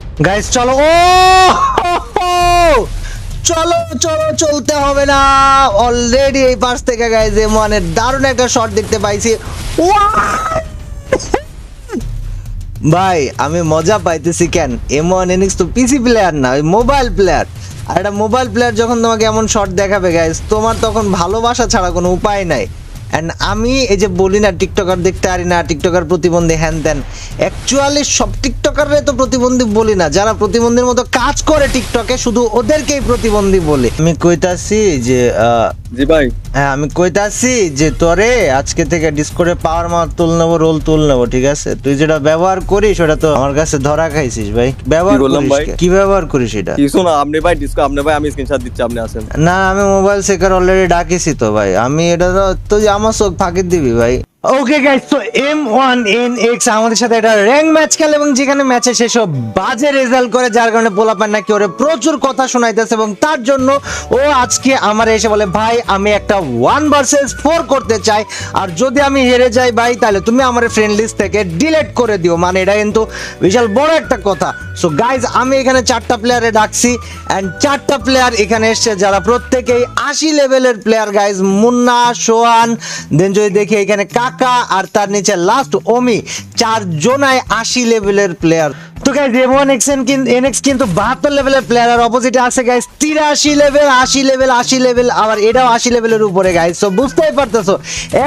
Guys চলো ও চলো চলো চলতে হবে না অলরেডি এই পাশ থেকে গাইস M1 এর দারুণ একটা শট দেখতে পাইছি ভাই আমি মজা পাইতেছি কেন M1 এনিক্স তো পিসি প্লেয়ার না ওই মোবাইল প্লেয়ার আর একটা মোবাইল প্লেয়ার যখন তোমাকে এমন শট দেখাবে গাইস তোমার তখন ভালোবাসা ছাড়া কোনো উপায় নাই এন্ড আমি এই যে বলি না টিকটকার দেখতে পারি না টিকটকার প্রতিবন্ধী হ্যান দেন অ্যাকচুয়ালি সব টিকটকাররা তো প্রতিবন্ধী বলি না যারা প্রতিবন্ধীর মতো কাজ করে টিকটকে শুধু ওদেরকেই প্রতিবন্ধী বলি আমি কইতাছি যে জি ভাই হ্যাঁ আমি কইতাছি যে তোরে আজকে থেকে ডিসকর্ডে পাওয়ার মার তুল নেবো রোল তুল নেবো ঠিক আছে তুই যেটা ব্যবহার করিস ওটা তো আমার কাছে ধরা খাইছিস ভাই ব্যবহার বললাম করিস ভাই? কি ব্যবহার করিস এটা কিছু না আপনি ভাই ডিসকো আপনি ভাই আমি স্ক্রিনশট দিচ্ছি আপনি আসেন না আমি মোবাইল সেকার অলরেডি ডাকিছি তো ভাই আমি এটা তো যে আমার চোখ ফাঁকি দিবি ভাই ওকে গাইস তো M1NX আমাদের সাথে একটা র্যাঙ্ক ম্যাচ খেলে এবং যেখানে ম্যাচে সেসব বাজে রেজাল্ট করে যার কারণে পোলাপান নাকি ওরে প্রচুর কথা শোনাইতেছে এবং তার জন্য ও আজকে আমার এসে বলে ভাই আমি একটা 1 vs 4 করতে চাই আর যদি আমি হেরে যাই ভাই তাহলে তুমি আমার ফ্রেন্ড লিস্ট থেকে ডিলিট করে দিও মানে এটা কিন্তু বিশাল বড় একটা কথা সো গাইজ আমি এখানে 4টা প্লেয়ারে ডাকছি এন্ড 4টা প্লেয়ার এখানে এসছে যারা প্রত্যেকেই 80 লেভেলের প্লেয়ার গাইজ মুন্না সোহান দেন যদি দেখি এখানে কাকা আর তার নিচে লাস্ট ওমি 4 জনায় 80 লেভেলের প্লেয়ার তো গাইজ M1NX কিন্তু 72 লেভেলের প্লেয়ার আর অপোজিটে আছে গাইজ 83 লেভেল 80 লেভেল আবার এটাও 80 লেভেলের উপরে গাইজ সো বুঝতেই পারতেছো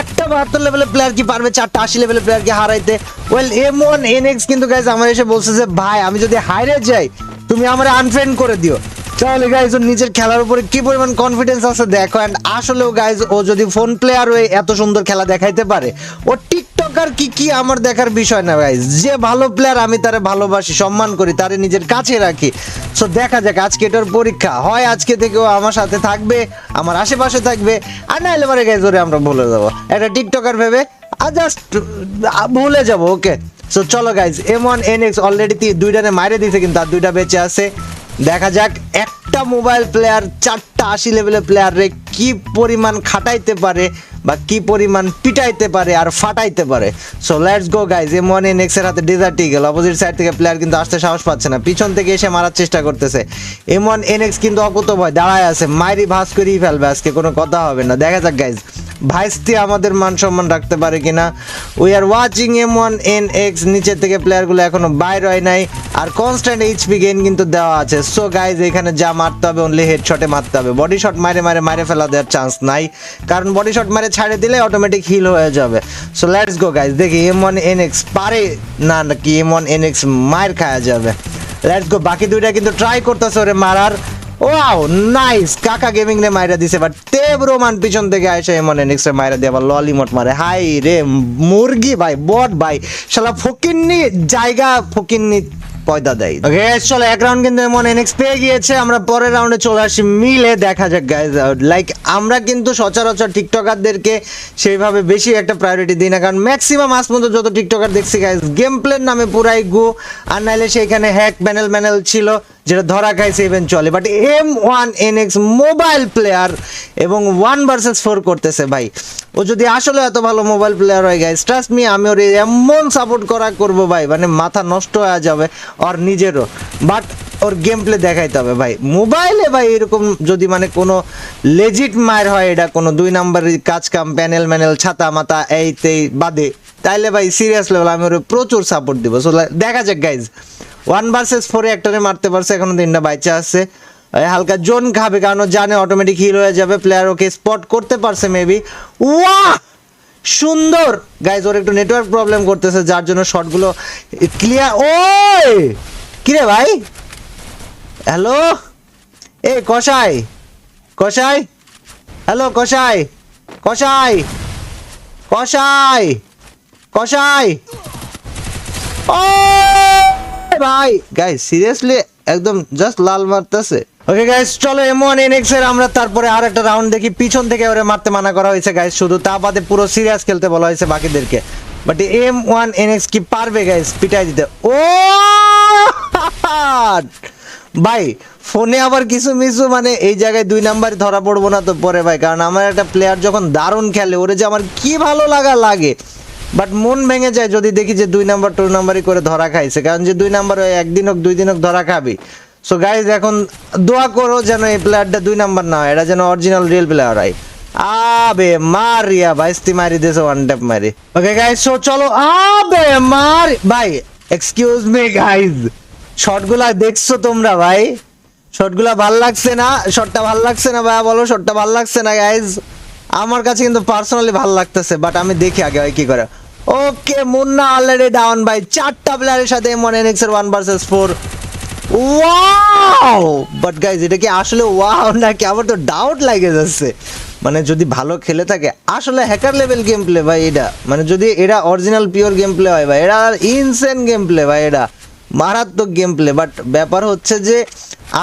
একটা 72 লেভেলের প্লেয়ার কি পারবে 4টা 80 লেভেলের প্লেয়ারকে হারাইতে ওয়েল M1NX কিন্তু গাইজ আমার এসে বলছে যে ভাই আমি যদি হাইরে যাই তুমি আমার আনফ্রেন্ড করে দিও তাহলে গাইজ ওর নিজের খেলার উপরে কি পরিমাণ কনফিডেন্স আছে দেখো এন্ড আসলেও গাইজ ও যদি ফোন প্লেয়ার হয়ে এত সুন্দর খেলা দেখাইতে পারে ও টিকটকার কি আমার দেখার বিষয় না গাইজ যে ভালো প্লেয়ার আমি তারে ভালোবাসি সম্মান করি তারে নিজের কাছে রাখি সো দেখা যাক আজকে এটার পরীক্ষা হয় আজকে থেকে ও আমার সাথে থাকবে আমার আশেপাশে থাকবে আর নাইলে পরে গাইজ ওরে আমরা ভুলে যাবো একটা টিকটকার ভেবে আর জাস্ট ভুলে যাবো ওকে সো চলো গাইজ M1NX অলরেডি 2টানে মাইরে দিয়েছে কিন্তু আর 2টা বেঁচে আছে দেখা যাক একটা মোবাইল প্লেয়ার 4টা 80 লেভেলের প্লেয়ারে কি পরিমাণ খাটাইতে পারে বা কি পরিমাণ পিটাইতে পারে আর ফাটাইতে পারে so let's go guys M1NX এর হাতে ডেজার্ট ইগল অপোজিট সাইড থেকে প্লেয়ার কিন্তু আসতে সাহস পাচ্ছে না পিছন থেকে এসে মারার চেষ্টা করতেছে M1NX কিন্তু অকুত ভয় দাঁড়ায় আছে মাইরি ভাস করেই ফেলবে আজকে কোনো কথা হবে না দেখা যাক গাইজ ভাইস্তি আমাদের মান সম্মান রাখতে পারে কিনা উই আর ওয়াচিং M1NX নিচের থেকে প্লেয়ারগুলো এখনো বাইর হয় নাই আর কনস্ট্যান্ট এইচপি গেইন কিন্তু দেওয়া আছে সো গাইজ এখানে যা মারতে হবে অনলি হেডশটে মারতে হবে বডি শট মারে ফেলা দেওয়ার চান্স নাই কারণ বডি শট মারে ছাড়ে দিলে অটোমেটিক হিল হয়ে যাবে সো লেটস গো গাইজ দেখি M1NX পারে না নাকি M1NX মার খাওয়া যাবে লেটস গো বাকি 2টা কিন্তু ট্রাই করতেছে ওরে মারার ওয়াও নাইস কাকা গেমিং রে মাইরা দিছে বাট টেব রোমান পিছন থেকে আইসা M1NX রে মাইরা দিয়ে আবার ললিমট মারে হাই রে মুরগি ভাই বট ভাই শালা ফকিন্নি জায়গা ফকিন্নি পয়দা দেয় ওকে চলো এক রাউন্ড কিন্তু M1NX পেয়ে গিয়েছে আমরা পরের রাউন্ডে চলে আসি মিলে দেখা যাক গাইজ লাইক আমরা কিন্তু সচরাচর টিকটকারদেরকে সেইভাবে বেশি একটা প্রায়োরিটি দিই না কারণ ম্যাক্সিমাম আজ পর্যন্ত যত টিকটকার দেখছি গাইজ গেম প্লের নামে পুরাই গো আর নাইলে সেইখানে হ্যাক প্যানেল ছিল যেটা ধরা খাইছে eventually but M1NX mobile player এবং 1 vs 4 করতেছে ভাই ও যদি আসলে এত ভালো মোবাইল প্লেয়ার হয় গাইস ট্রাস্ট মি আমি ওর এমন সাপোর্ট করবো ভাই মানে মাথা নষ্ট হয়ে যাবে ওর নিজেরও বাট ওর গেম প্লে দেখাইতে হবে ভাই মোবাইলে ভাই এরকম যদি মানে কোনো লেজিট মার হয় এটা কোনো 2 নাম্বারের কাজ কাম প্যানেল ছাতা মাতা এইতেই বাদে তাইলে ভাই সিরিয়াস লেভেল আমি ওর প্রচুর সাপোর্ট দিব সো দেখা যাক গাইজ 1 vs 4 একটারে মারতে পারছে এখনো 3টা বাইচা আছে হালকা জোন খাবে কারণ ও জানে অটোমেটিক হিল হয়ে যাবে প্লেয়ার ওকে স্পট করতে পারছে মেবি ওয়াহ সুন্দর গাইজ ওর একটু নেটওয়ার্ক প্রবলেম করতেছে যার জন্য শটগুলো ক্লিয়ার ওই কি রে ভাই হ্যালো এ কসাই হ্যালো কসাই ও ভাই গাইস সিরিয়াসলি একদম জাস্ট লাল মারতেছে ওকে গাইস চলো M1NX এর আমরা তারপরে আর একটা রাউন্ড দেখি পিছন থেকে ওরে মারতে মানা করা হয়েছে গাইস শুধু তা বাদে পুরো সিরিয়াস খেলতে বলা হয়েছে বাকিদেরকে বাট M1NX কি পারবে গাইস পিটাই দিতে ও ভাই ফোনে আবার কিছু মিছু মানে এই জায়গায় 2 নাম্বার ধরা পড়বো না তো পরে ভাই কারণ আমার একটা প্লেয়ার যখন দারুণ খেলে ওরে যে আমার কি ভালো লাগে বাট মন ভেঙে যায় যদি দেখি যে 2 নাম্বার 2 নাম্বারই করে ধরা খাইছে, কারণ যে 2 নাম্বার একদিন হোক 2 দিন হোক ধরা খাবি। সো গাইজ এখন দোয়া করো যেন এই প্লেয়ারটা 2 নাম্বার না হয়, এটা যেন অরিজিনাল রিয়েল প্লেয়ার হয়। আবে মারিয়া বাইস্তি মারি দিয়েছে ওয়ান ট্যাপ মারি। ওকে গাইজ সো চলো। আবে মার ভাই, এক্সকিউজ মি গাইজ, শটগুলা দেখছো তোমরা ভাই? শটগুলা ভাল লাগছে না? শটটা ভাল লাগছে না ভাই? বলো শটটা ভাল লাগছে না গাইজ? আমার কাছে কিন্তু পার্সোনালি ভাল লাগতেছে, বাট আমি দেখি আগে ভাই কি করে। ওকে মুন্না অলরেডি ডাউন ভাই, 4টা প্লেয়ারের সাথে M1 NX এর 1 vs 4। ওয়াও, বাট গাইজ এটা কি আসলে ওয়াও নাকি? আমার তো ডাউট লাগে যাচ্ছে। মানে যদি ভালো খেলে থাকে আসলে হ্যাকার লেভেল গেম প্লে ভাই এটা, মানে যদি এটা অরিজিনাল পিওর গেম প্লে হয় ভাই, এটা ইনসেন গেম প্লে ভাই, এটা মারাত্মক গেম প্লে। বাট ব্যাপার হচ্ছে যে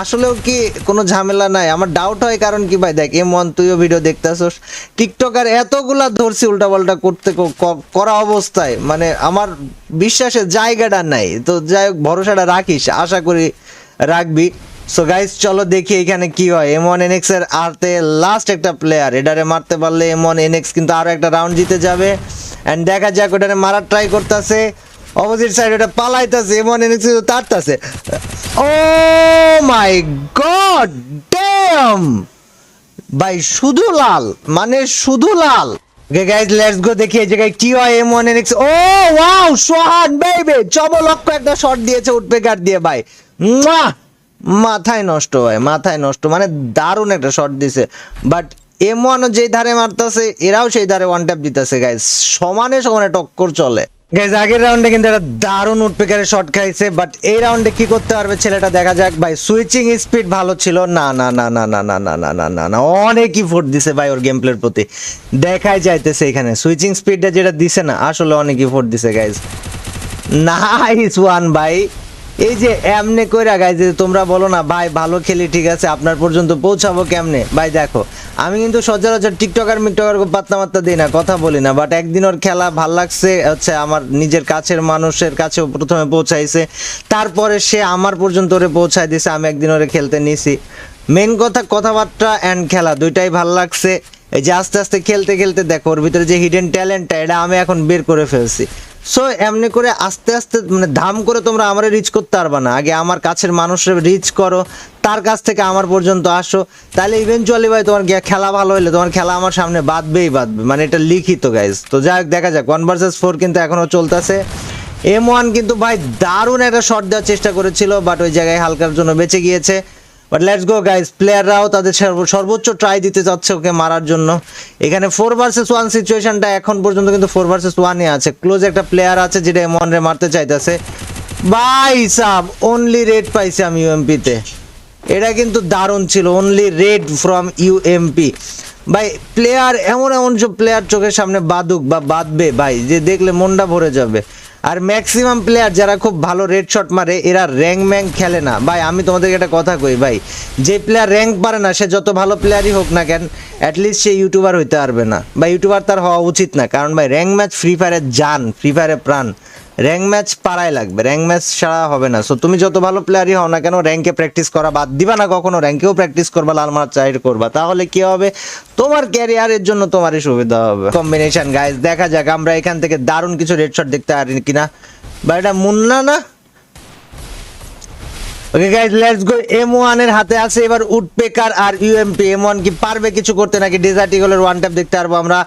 আসলেও কি কোনো ঝামেলা নাই? আমার ডাউট হয় কারণ কি ভাই, দেখ M1 তুইও ভিডিও দেখতেছস, টিকটকার এতগুলা ধরছি উল্টাপাল্টা করতে করা অবস্থায়, মানে আমার বিশ্বাসের জায়গাটা নাই। তো যাই হোক ভরসাটা রাখিস, আশা করি রাখবি। সো গাইস চলো দেখি এখানে কি হয়। M1 NX এর আরতে লাস্ট একটা প্লেয়ার, এটারে মারতে পারলে M1 NX কিন্তু আরো একটা রাউন্ড জিতে যাবে। এন্ড দেখা যাক ওটারে মারার ট্রাই করতেছে, অপোজিট সাইড ওটা পালাইতেছে, M1 NX তাড়তাছে। ও মাই গড ড্যাম ভাই, শুধু লাল, মানে শুধু লাল। ওকে গাইস লেটস গো, দেখি এই জায়গায় কি হয়। M1 NX, ও ওয়াও সোহান বেবি চমলক্ষ একটা শট দিয়েছে উডপেকার দিয়ে ভাই, মুয়া! মাথায় নষ্ট ভাই, মাথায় নষ্ট, মানে দারুণ একটা শট দিছে। বাট M1 যেই ধারে মারতেছে এরাও সেই ধারে ওয়ান ট্যাপ দিতেছে গাইস, সমানে সমানে টক্কর চলে। গাইস আগের রাউন্ডে কিন্তু একটা দারুণ উডপেকারের শট খাইছে, বাট এই রাউন্ডে কি করতে পারবে ছেলেটা দেখা যাক। ভাই সুইচিং স্পিড ভালো ছিল না, না না না না না না না না না না, অনেক ইফোর্ট দিছে ভাই ওর গেম প্লের প্রতি, দেখাই যাইতেছে এখানে সুইচিং স্পিডটা যেটা দিছে না, আসলে অনেক ইফোর্ট দিছে গাইস। নাইস ওয়ান ভাই। এই যে এমনে কইরা গাইজ, তোমরা বলো না ভাই ভালো খেলি, ঠিক আছে আপনার পর্যন্ত পৌঁছাবো কেমনে ভাই? দেখো আমি কিন্তু সচরাচর টিকটকার মিকটকার পাত্তা মাত্তা দিই না, কথা বলি না, বাট একদিন ওর খেলা ভাল লাগছে হচ্ছে, আমার নিজের কাছের মানুষের কাছেও প্রথমে পৌঁছাইছে, তারপরে সে আমার পর্যন্ত ওরে পৌঁছায় দিছে, আমি একদিন ওরে খেলতে নিছি। মেন কথা কথাবার্তা অ্যান্ড খেলা দুইটাই ভাল লাগছে। এই যে আস্তে আস্তে খেলতে খেলতে দেখো ওর ভিতরে যে হিডেন ট্যালেন্টটা, এটা আমি এখন বের করে ফেলছি। সো এমনি করে আস্তে আস্তে মানে ধাম করে তোমরা আমারে রিচ করতে পারবা না, আগে আমার কাছের মানুষের রিচ করো, তার কাছ থেকে আমার পর্যন্ত আসো, তাহলে ইভেনচুয়ালি ভাই তোমার খেলা ভালো হইলে তোমার খেলা আমার সামনে বাঁধবেই বাঁধবে, মানে এটা লিখিত গাইজ। তো যাই হোক দেখা যাক, 1 vs 4 কিন্তু এখনও চলতেছে। M1 কিন্তু ভাই দারুণ একটা শট দেওয়ার চেষ্টা করেছিল, বাট ওই জায়গায় হালকার জন্য বেঁচে গিয়েছে। বাট লেটস গো গাইস, প্লেয়াররাও তাদের সর্বোচ্চ ট্রাই দিতে যাচ্ছে ওকে মারার জন্য। এখানে 4 vs 1 সিচুয়েশনটা এখন পর্যন্ত কিন্তু 4 vs 1-ই আছে, ক্লোজ একটা প্লেয়ার আছে যেটা M1 রে মারতে চাইতেছে। ভাই সাব অনলি রেড পাইছি আমি ইউএমপি তে, এটা কিন্তু দারুণ ছিল, অনলি রেড ফ্রম ইউএমপি। ভাই প্লেয়ার এমন এমন সব প্লেয়ার চোখের সামনে বাদুক বা বাদবে ভাই, যে দেখলে মনটা ভরে যাবে। আর ম্যাক্সিমাম প্লেয়ার যারা খুব ভালো রেড শট মারে এরা র্যাঙ্ক ম্যাঙ্ক খেলে না ভাই। আমি তোমাদেরকে একটা কথা কই ভাই, যে প্লেয়ার র্যাঙ্ক পারে না সে যত ভালো প্লেয়ারই হোক না কেন, অ্যাটলিস্ট সে ইউটিউবার হইতে পারবে না বা ইউটিউবার তার হওয়া উচিত না। কারণ ভাই র্যাঙ্ক ম্যাচ ফ্রি ফায়ারের জান, ফ্রি ফায়ারের প্রাণ, র্যাঙ্ক ম্যাচ পাড়াই লাগবে, র্যাঙ্ক ম্যাচ ছাড়া হবে না। সো তুমি যত ভালো প্লেয়ারই হও না কেন, র্যাঙ্কে প্র্যাকটিস করা বাদ দিবা না কখনো, র্যাঙ্কেও প্র্যাকটিস করবা, লাল মার চাইড করবা, তাহলে কি হবে তোমার ক্যারিয়ারের জন্য তোমারই সুবিধা হবে। কম্বিনেশন গাইজ, দেখা যাক আমরা এখান থেকে দারুণ কিছু রেড শট দেখতে পারি কিনা। বা এটা মুন্না না, okay guys let's go. M1 এর হাতে আছে এবার উডপেকার আর ইউএমপি। M1 কি পারবে কিছু করতে নাকি ডেজার্ট ইগলের ওয়ান ট্যাপ দেখতে পারবো আমরা?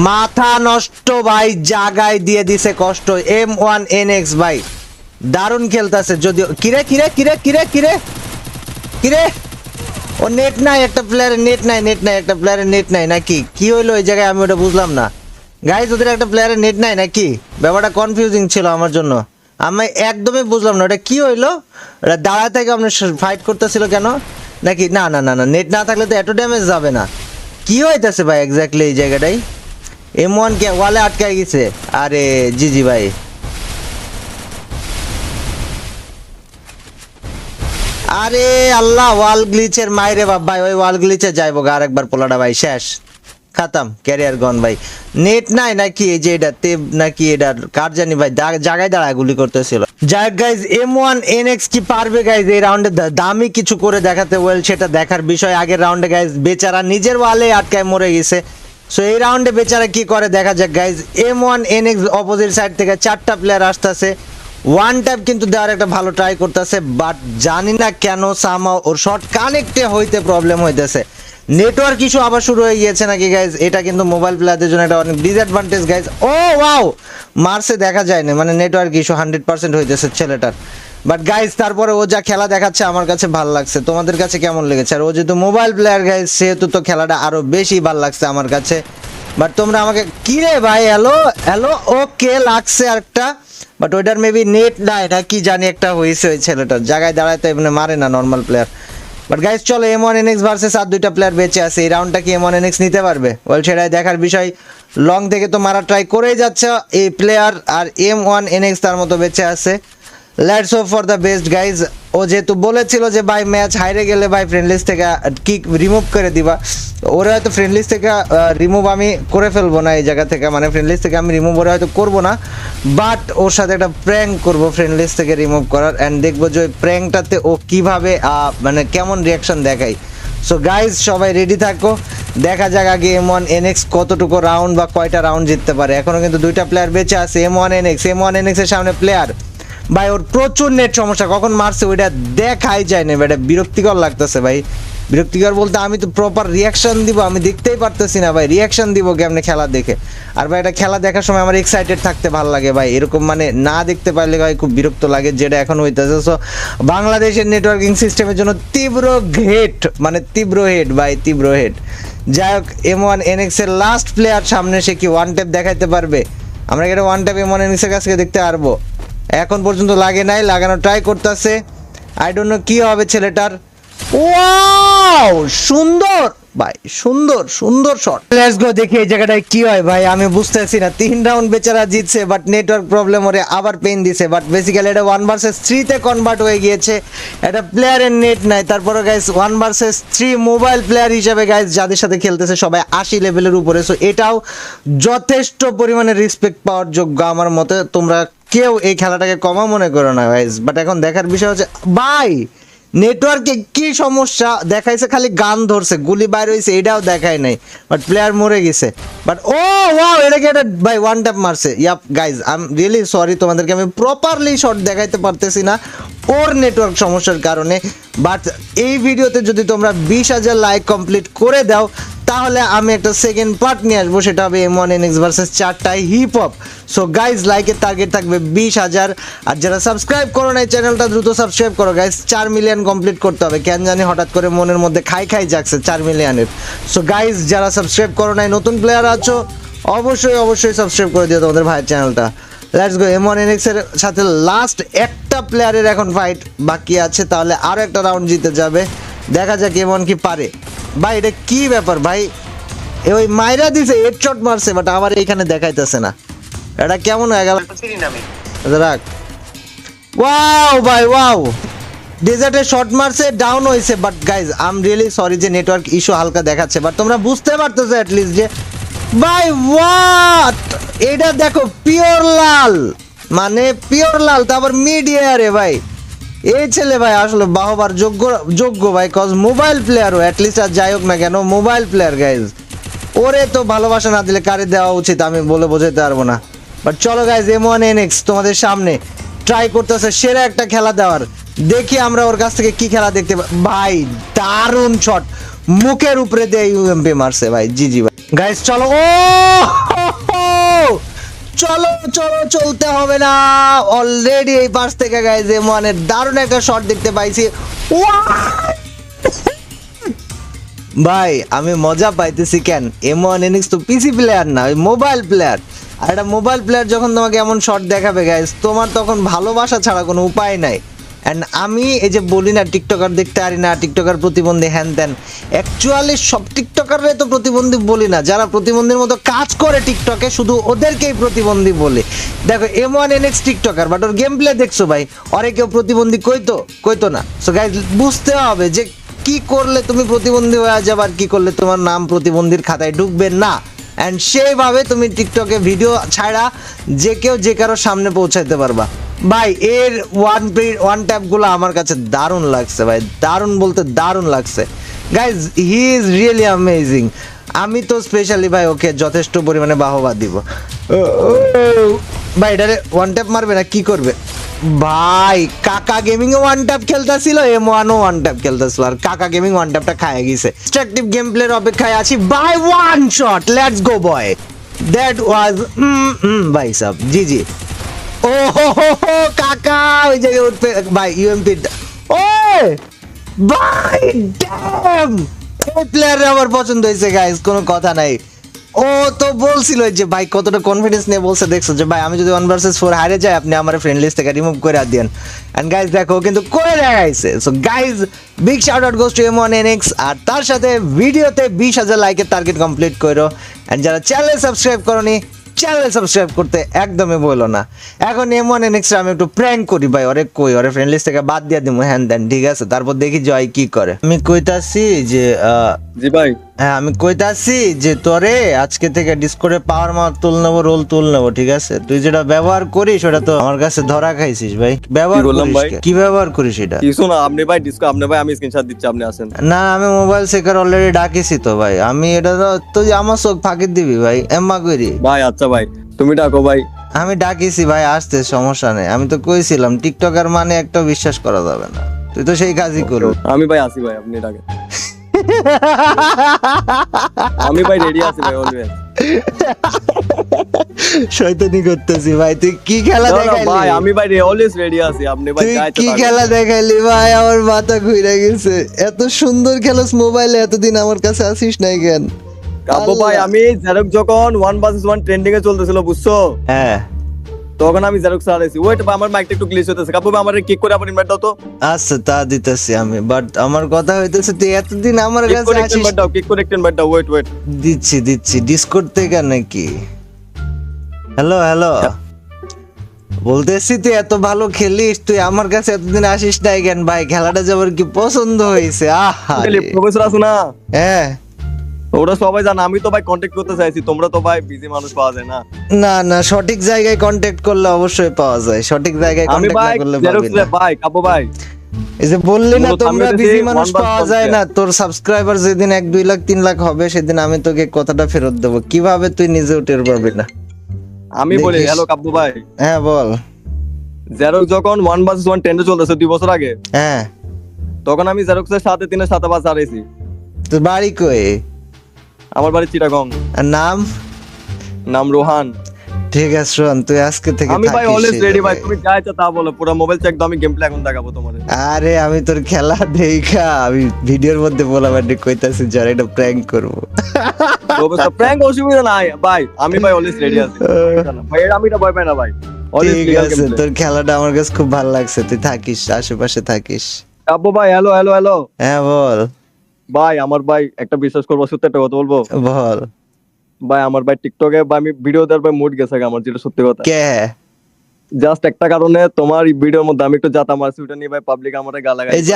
মাথা নষ্ট ভাই, জাগায় দিয়ে দিছে কষ্ট। M1 NX ভাই দারুণ খেলতেছে, যদিও কিরে কিরে কিরে কিরে কিরে কিরে ও নেট নাই, একটা প্লেয়ারের নেট নাই, নেট নাই, একটা প্লেয়ারের নেট নাই নাকি কি হইলো এই জায়গায়? আমি ওটা বুঝলাম না গাইজ, ওদের একটা প্লেয়ারের নেট নাই নাকি? ব্যাপারটা কনফিউজিং ছিল আমার জন্য, আমি একদমই বুঝলাম না ওটা কি হইলো। ওটা দাঁড়ায় থেকে আপনার ফাইট করতেছিল কেন নাকি? না না না না, নেট না থাকলে তো এত ড্যামেজ যাবে না। কি হইতেছে ভাই এক্স্যাক্টলি এই জায়গাটাই? M1 কে ওয়ালে আটকায় গেছে। আরে জি জি ভাই, আরে আল্লাহ, ওয়াল গ্লিচের মাইরে বাপ ভাই, ওই ওয়াল গ্লিচে যাইবো গা আরেকবার, পোলাটা ভাই শেষ, খাতাম, ক্যারিয়ার গন ভাই। নেট নাই নাকি এই যে এটা তেব নাকি এটা কার জানি ভাই, জায়গায় দাঁড়ায় গুলি করতেছিল। যাক গাইজ, M1 NX কি পারবে গাইজ এই রাউন্ডে দামি কিছু করে দেখাতে? ওয়েল সেটা দেখার বিষয়। আগের রাউন্ডে গাইজ বেচারা নিজের ওয়ালে আটকায় মরে গেছে, সো এই রাউন্ডে বেচারা কি করে দেখা যাক গাইজ। M1NX অপোজিট সাইড থেকে 4টা প্লেয়ার আসতেছে, ওয়ান ট্যাপ কিন্তু দেওয়ার একটা ভালো ট্রাই করতেছে, বাট জানি না কেন সামহাও ওর শট কানেক্টে হইতে প্রবলেম হইতেছে। নেটওয়ার্ক ইস্যু আবার শুরু হয়ে গিয়েছে নাকি গাইজ, এটা কিন্তু মোবাইল প্লেয়ারদের জন্য একটা অনেক ডিসঅ্যাডভান্টেজ গাইজ। ও ওয়াও, মার্সে দেখা যায় না, মানে নেটওয়ার্ক ইস্যু 100% হইতেছে ছেলেটার। বাট গাইজ তারপরে ও যা খেলা দেখাচ্ছে আমার কাছে ভালো লাগছে, তোমাদের কাছে কেমন লেগেছে? আর ও যেহেতু মোবাইল প্লেয়ার গাইজ, সেহেতু তো খেলাটা আরো বেশি ভালো লাগছে আমার কাছে। বাট তোমরা আমাকে কি রে ভাই, হ্যালো হ্যালো, ওকে লাগছে আরেকটা, বাট ওইটার মেবি নেট না, এটা কি জানি একটা হয়েছে ওই ছেলেটার জায়গায় দাঁড়াতে এমনি মারে না নর্মাল প্লেয়ার। বাট গাইজ চলো, M1NX ভার্সেস আর 2টা প্লেয়ার বেঁচে আছে, এই রাউন্ডটা কি M1NX নিতে পারবে? ওয়েল সেটাই দেখার বিষয়। লং থেকে তো মারা ট্রাই করেই যাচ্ছে এই প্লেয়ার, আর M1NX তার মতো বেঁচে আছে। Let's hope for the best guys. ও যেহেতু বলেছিল যে ভাই ম্যাচ হাইরে গেলে ভাই ফ্রেন্ড লিস্ট থেকে কিক রিমুভ করে দিবা, ওরা হয়তো ফ্রেন্ড লিস্ট থেকে রিমুভ আমি করে ফেলবো না এই জায়গা থেকে, মানে ফ্রেন্ড লিস্ট থেকে আমি রিমুভ ওরা হয়তো করবো না, বাট ওর সাথে একটা প্র্যাঙ্ক করবো ফ্রেন্ড লিস্ট থেকে রিমুভ করার, অ্যান্ড দেখবো যে ওই প্র্যাঙ্কটাতে ও কীভাবে মানে কেমন রিয়াকশন দেখায়। সো গাইজ সবাই রেডি থাকো, দেখা যাক আগে M1NX কতটুকু রাউন্ড বা কয়টা রাউন্ড জিততে পারে। এখনও কিন্তু 2টা প্লেয়ার বেঁচে আছে। M1NX এর সামনে প্লেয়ার, ভাই ওর প্রচুর নেট সমস্যা, কখন মারছে ওইটা দেখাই যায় না, এটা বিরক্তিকর লাগতেছে ভাই। বিরক্তিকর বলতে আমি তো প্রপার রিয়াকশন দিব, আমি দেখতেই পারতেছি না ভাই, রিয়াকশন দিব কেমনে খেলা দেখে। আর ভাই এটা খেলা দেখার সময় আমার এক্সাইটেড থাকতে ভালো লাগে ভাই, এরকম মানে না দেখতে পারলে ভাই খুব বিরক্ত লাগে, যেটা এখন হইতেছে। সো বাংলাদেশের নেটওয়ার্কিং সিস্টেমের জন্য তীব্র হেট, মানে তীব্র হেট ভাই, তীব্র হেট। যাই হোক, M1NX এর লাস্ট প্লেয়ার সামনে, সে কি ওয়ান ট্যাপ দেখাইতে পারবে? আমরা কি এটা ওয়ান ট্যাপ M1NX এর কাছ থেকে দেখতে পারবো? এখন পর্যন্ত লাগে নাই, লাগানো ট্রাই করতেছে, আই ডোন্ট নো কি হবে ছেলেটার। ওয়াও সুন্দর ভাই, সুন্দর সুন্দর শট। লেটস গো, দেখি এই জায়গাটায় কি হয় ভাই, আমি বুঝতেছি না। 3 রাউন্ড বেচারা জিতছে, বাট নেটওয়ার্ক প্রবলেম ওরে আবার পেন দিছে, বাট বেসিক্যালি এটা 1 ভার্সেস 3 তে কনভার্ট হয়ে গিয়েছে। এটা প্লেয়ারের নেট নাই, তারপরে গাইস 1 ভার্সেস 3 মোবাইল প্লেয়ার হিসেবে গাইস যাদের সাথে খেলতেছে সবাই 80 লেভেলের উপরে। সো এটাও যথেষ্ট পরিমাণে রেসপেক্ট পাওয়ার যোগ্য আমার মতে। তোমরা কেউ এই খেলাটাকে কমা মনে করো না গাইস, বাট এখন দেখার বিষয় হচ্ছে ভাই নেটওয়ার্কে কি সমস্যা দেখাইছে, খালি গান ধরছে, গুলি বাইর হয়েছে এটাও দেখায় নাই, বাট প্লেয়ার মরে গেছে। বাট ও ওয়াও, এটাকে এটা ভাই ওয়ান ট্যাপ মারছে। Yep guys, I am really sorry, তোমাদেরকে আমি প্রপারলি শট দেখাইতে পারতেছি না ওর নেটওয়ার্ক সমস্যার কারণে। বাট এই ভিডিওতে যদি তোমরা 20,000 লাইক কমপ্লিট করে দাও, তাহলে আমি একটা সেকেন্ড পার্ট নিয়ে আসবো, সেটা হবে M1NX ভার্সেস 4টা হিপ হপ। সো গাইজ লাইকের টার্গেট থাকবে 20,000, আর যারা সাবস্ক্রাইব করো না এই চ্যানেলটা দ্রুত সাবস্ক্রাইব করো গাইজ, 4 মিলিয়ন কমপ্লিট করতে হবে। কেন জানি হঠাৎ করে মনের মধ্যে খাই জাগছে 4 মিলিয়নের। সো গাইজ যারা সাবস্ক্রাইব করো নাই, নতুন প্লেয়ার আছো, অবশ্যই অবশ্যই সাবস্ক্রাইব করে দিও তোমাদের ভাইয়ের চ্যানেলটা। লেটস গো, M1NX এর সাথে লাস্ট একটা প্লেয়ারের এখন ফাইট বাকি আছে, তাহলে আরও একটা রাউন্ড জিতে যাবে। দেখা যাক M1 কি পারে। ভাই এটা কি ব্যাপার ভাই, ওই মাইরা দিছে হেডশট মারছে, বাট আমার এইখানে দেখাইতেছে না, এটা কেমন হয়ে গেল? রাখ, ওয়াও ভাই ওয়াও, ডেজার্টে শট মারছে, ডাউন হয়েছে। But guys I am really sorry যে নেটওয়ার্ক ইস্যু হালকা দেখাচ্ছে, বাট তোমরা বুঝতে পারতেছো অ্যাটলিস্ট যে ভাই হোয়াট, এটা দেখো পিওর লাল, মানে পিওর লাল, তারপর মিডিয়ারে ভাই এই ছেলে ভাই আসলে বাহবার যোগ্য ভাই, কজ মোবাইল প্লেয়ারও অ্যাটলিস্ট, আর যাই হোক না কেন মোবাইল প্লেয়ার গাইজ, ওরে তো ভালোবাসা না দিলে কারে দেওয়া উচিত আমি বলে বোঝাতে পারবো না। বাট চলো গাইজ, M1NX তোমাদের সামনে ট্রাই করতেছে সেরা একটা খেলা দেওয়ার, দেখি আমরা ওর কাছ থেকে কি খেলা দেখতে পাই। ভাই দারুণ শট, মুখের উপরে দিয়ে UMP মারছে ভাই, জি ভাই। গাইজ চলো, ও চলো চলো, চলতে হবে না, অলরেডি এই পাশ থেকে গাইজ M1 এর দারুণ একটা শট দেখতে পাইছি। ভাই আমি মজা পাইতেছি কেন, M1NX তো পিসি প্লেয়ার না, ওই মোবাইল প্লেয়ার, আর একটা মোবাইল প্লেয়ার যখন তোমাকে এমন শট দেখাবে গাইজ, তোমার তখন ভালোবাসা ছাড়া কোনো উপায় নাই। অ্যান্ড আমি এই যে বলি না টিকটকার দেখতে পারি না, টিকটকার প্রতিবন্ধী হ্যান ত্যান, অ্যাকচুয়ালি সব টিকটকাররাই তো প্রতিবন্ধী বলি না, যারা প্রতিবন্ধীর মতো কাজ করে টিকটকে শুধু ওদেরকেই প্রতিবন্ধী বলে। দেখো M1NX TikToker, but or game play দেখছো ভাই, ওরে কেউ প্রতিবন্ধী কইতো না। সো গাইজ বুঝতে হবে যে কি করলে তুমি প্রতিবন্ধী হয়ে যাবে, আর কি করলে তোমার নাম প্রতিবন্ধীর খাতায় ঢুকবে না। অ্যান্ড সেইভাবে তুমি টিকটকে ভিডিও ছাড়া যে কেউ যে কারোর সামনে পৌঁছাইতে পারবা। ভাই এর ওয়ান ট্যাপগুলো আমার কাছে দারুণ লাগছে ভাই, দারুণ বলতে দারুণ লাগছে guys, he is really amazing. আমি তো স্পেশালি ভাই ওকে যথেষ্ট পরিমাণে বাহবা দিব। ভাই এটারে ওয়ান ট্যাপ মারবে না কি করবে ভাই? কাকা গেমিং ও ওয়ান ট্যাপ খেলতেছিল, M1 ও ওয়ান ট্যাপ খেলতেছিল, আর কাকা গেমিং ওয়ান ট্যাপটা খায় গেছে। ডিস্ট্রাকটিভ গেম প্লের অপেক্ষায় আছি by one shot, let's go boy. That was ভাই সাব জি জি। ও হো হো হো, কাকা ওই জায়গায় উঠবে ভাই। ইউএমপি ও ভাই ড্যাম, এই প্লেয়ার আমার পছন্দ হয়েছে গাইস, কোনো কথা নাই। ও তো বলছিল যে ভাই কতটা কনফিডেন্স নিয়ে বলছে, দেখছো যে ভাই আমি যদি 1 ভার্সেস 4 হারে যাই আপনি আমার ফ্রেন্ড লিস্ট থেকে রিমুভ করে দেন। এন্ড গাইস দেখো কিন্তু করে দেখাইছে। So guys big shout out goes to M1NX, আর তার সাথে ভিডিওতে 20,000 লাইকের টার্গেট কমপ্লিট করো। এন্ড যারা চ্যানেল সাবস্ক্রাইব করনি, চ্যানেল সাবস্ক্রাইব করতে একদমই বলো না। এখন M1NX আমি একটু প্র্যাঙ্ক করি ভাই, ওরে কই ওরে ফ্রেন্ড লিস্ট থেকে বাদ দিয়ে দিমু হ্যান দেন, ঠিক আছে? তারপর দেখি জয় কি করে। আমি কইতাছি যে জি ভাই হ্যাঁ আমি কইতাছি যে তোরে আজকে থেকে ডিসকর্ডে পাওয়ার মার তুল নেবো, রোল তুল নেবো, ঠিক আছে? তুই যেটা ব্যবহার করিস ওটা তো আমার কাছে ধরা খাইছিস ভাই। ব্যবহার কি বললাম করিস ভাই? কি ব্যবহার করিস এটা? কিছু না, আপনি ভাই ডিসকো, আপনি ভাই আমি স্ক্রিনশট দিচ্ছি, আপনি আসেন। না আমি মোবাইল সেকার অলরেডি ডাকিছি তো ভাই, আমি এটা তো তুই আমার চোখ ফাঁকি দিবি ভাই, এম্মা করি ভাই আচ্ছা ভাই তুমি ডাকো ভাই। আমি ডাকিছি ভাই, আসতে সমস্যা নেই। আমি তো কইছিলাম টিকটকার মানে একটা বিশ্বাস করা যাবে না, তুই তো সেই কাজই করো। আমি ভাই আসি ভাই, আপনি ডাকেন। আমি ভাই রেডি আছি ভাই অলওয়েজ। শয়তানি করতেছি ভাই, তুই কি খেলা দেখাইলি ভাই? আমি ভাই অলওয়েজ রেডি আছি, আপনি ভাই তুই যাইতে কি পারেন। খেলা দেখাইলি ভাই? আমার মাথা ঘুরে গেছে। এত সুন্দর খেলোস মোবাইলে, এতদিন আমার কাছে আসিস নাই কেন? কাব্য ভাই আমি জেরক্স যখন 1 ভার্সেস 1 ট্রেন্ডিং এ চলতেছিল বুঝছো, হ্যাঁ তখন আমি জেরক্স চালাইছি। ওয়েট আমার মাইকটা একটু গ্লিচ হইতেছে, কাব্য ভাই আমারে কিক করে আবার ইনভাইট দাও তো। আচ্ছা তা দিতেছি আমি, বাট আমার কথা হইতেছে তুই এতদিন আমার কিক কাছে করে আসিস। ইনভাইট দাও, কিক করে ইনভাইট দাও। ওয়েট ওয়েট দিচ্ছি দিচ্ছি, ডিসকর্ড থেকে নাকি? হ্যালো হ্যালো, বলতেছি তুই এত ভালো খেলিস, তুই আমার কাছে এতদিন আসিস নাই কেন ভাই? খেলাটা যাবার কি পছন্দ হয়েছে? আহা প্রফেসর আছো না, হ্যাঁ ওরা সবাই জানে। আমি তো ভাই কন্টাক্ট করতে চাইছি, তোমরা তো ভাই বিজি মানুষ, পাওয়া যায় না। না না, সঠিক জায়গায় কন্টাক্ট করলে অবশ্যই পাওয়া যায়, সঠিক জায়গায় আমি কন্টাক্ট না ভাই করলে জেরক্স পাবি না। ভাই কাব্য ভাই এই যে বললি না মূলত তোমরা আমি বিজি হচ্ছে মানুষ one bar পাওয়া phone যায় না, player। তোর সাবস্ক্রাইবার যেদিন 1, 2 লাখ 3 লাখ হবে সেদিন আমি তোকে কথাটা ফেরত দেবো। কিভাবে তুই নিজেও টের পাবি না? আমি বলি দেখিস। হ্যালো কাব্য ভাই, হ্যাঁ বল। জেরক্স যখন 1 ভার্সেস 1 ট্রেন্ডে চলতেছে 2 বছর আগে, হ্যাঁ তখন আমি জেরক্সের সাথে 3 7 বাস হারাইছি। তোর বাড়ি কই? আমার বাড়ি চিটাগং, আর নাম? নাম রোহান। ঠিক আছে শোন, তুই আজকে থেকে আমি ভাই থাকিস অলওয়েজ এই রেডি ভাই, জায়গায়। তুমি যা ইচ্ছা তা বলো, পুরো মোবাইল চেক দাও, আমি গেম প্লে এখন দেখাবো তোমারে। আরে আমি তোর খেলা দেখা আমি ভিডিওর মধ্যে বললাম আর কইতাছি যার এটা প্র্যাঙ্ক করবো। প্রফেসর প্র্যাঙ্ক অসুবিধা নাই ভাই, আমি ভাই অলওয়েজ রেডি আছি ভাই, আমি এটা ভয় পাই না ভাই। অলওয়েজ ঠিক লিগাল আছে, গেম প্লে। তোর খেলাটা আমার কাছে খুব ভালো লাগছে, তুই থাকিস আশেপাশে থাকিস। কাব্য ভাই হ্যালো হ্যালো হ্যালো হ্যাঁ বল ভাই, আমার ভাই একটা বিশ্বাস করবো, সত্যি একটা কথা বলবো বল। ভাই, আমার ভাই টিকটকে বা আমি ভিডিও দেওয়ার ভাই মুড গেছে আমার, যেটা সত্যি কথা। কে? জাস্ট একটা কারণে, তোমার এই ভিডিওর মধ্যে আমি একটু জাতা মারছি, ওটা নিয়ে ভাই পাবলিক আমারে গালাগালি এই যে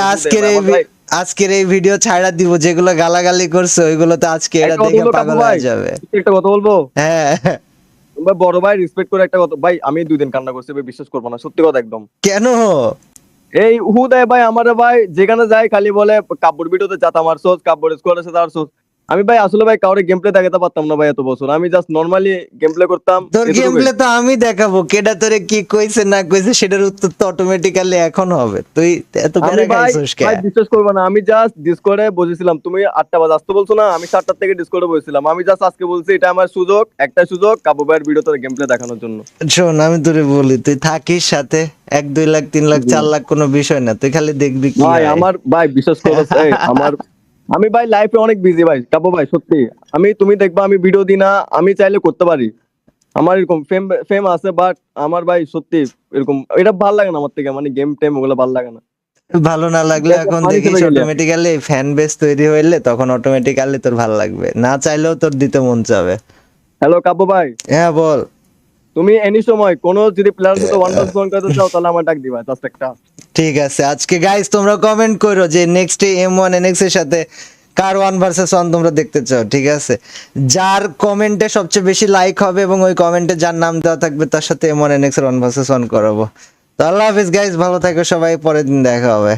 আজকের এই ভিডিও ছাড়া দিব, যেগুলো গালাগালি করছে ওইগুলো তো আজকে এরা দেখে পাগল হয়ে যাবে। একটা কথা বলবো হ্যাঁ ভাই, বড় ভাই রেসপেক্ট করে একটা কথা ভাই, আমি 2 দিন কান্না করছি ভাই, বিশ্বাস করবো না, সত্যি কথা একদম। কেন? এই হুদায় ভাই আমারে ভাই যেখানে যাই খালি বলে কাব্যর ভিডিওতে জাতা মারছোস, কাব্যর স্কোয়াডের সাথে আরছোস। আমি ভাই আসলে ভাই কাউরে গেম প্লে দেখাতে পারতাম না ভাই এত বছর, আমি জাস্ট নরমালি গেম প্লে করতাম। তোর গেম প্লে তো আমি দেখাবো, কেডা তোরে কি কইছে না কইছে সেটার উত্তর তো অটোমেটিক্যালি এখন হবে। তুই এত আমি প্যারা ভাই খাইছিস কে? ভাই বিশ্বাস করবে না, আমি জাস্ট ডিসকর্ডে বসেছিলাম, তুমি 8টা বাজে আসতে বলছো না, আমি 7টা থেকে ডিসকর্ডে বসেছিলাম। আমি জাস্ট আজকে বলছি এটা আমার সুযোগ, একটা সুযোগ কাব্য ভাইয়ের ভিডিওতে গেম প্লে দেখানোর জন্য। শোন আমি তোরে বলি, তুই থাকিস সাথে 1, 2 লাখ 3 লাখ 4 লাখ কোনো বিষয় না, তুই খালি দেখবি কি ভাই হয়। আমার ভাই বিশ্বাস করো আমি ভাই লাইফে অনেক বিজি ভাই কাব্য ভাই, সত্যি। তুমি দেখবা আমি ভিডিও দিই না, আমি চাইলে করতে পারি, আমার এরকম ফেম আছে, বাট আমার ভাই সত্যি এরকম এটা ভালো লাগে না আমার থেকে, মানে গেম টেম ওগুলো ভালো লাগে না। ভালো না লাগলে এখন পানি দেখিস চলে গেলে। অটোমেটিক্যালি ফ্যান বেস তৈরি হইলে তখন অটোমেটিক্যালি তোর ভালো লাগবে, না চাইলেও তোর দিতে মন চাবে। হ্যালো কাব্য ভাই, হ্যাঁ বল। তুমি এনি সময় কোনো যদি প্লেয়ারের সাথে 1 ভার্সেস 1 করতে চাও তাহলে আমার ডাক দিবা, জাস্ট একটা। ঠিক আছে, আজকে গাইস তোমরা কমেন্ট করো যে নেক্সট M1NX এর সাথে কার 1 ভার্সেস 1 তোমরা দেখতে চাও, ঠিক আছে? যার কমেন্টে সবচেয়ে বেশি লাইক হবে এবং ওই কমেন্টে যার নাম দেওয়া থাকবে তার সাথে M1NX এর 1 ভার্সেস 1 করাবো। তো আল্লাহ হাফেজ গাইস, ভালো থাকো সবাই, পরের দিন দেখা হবে।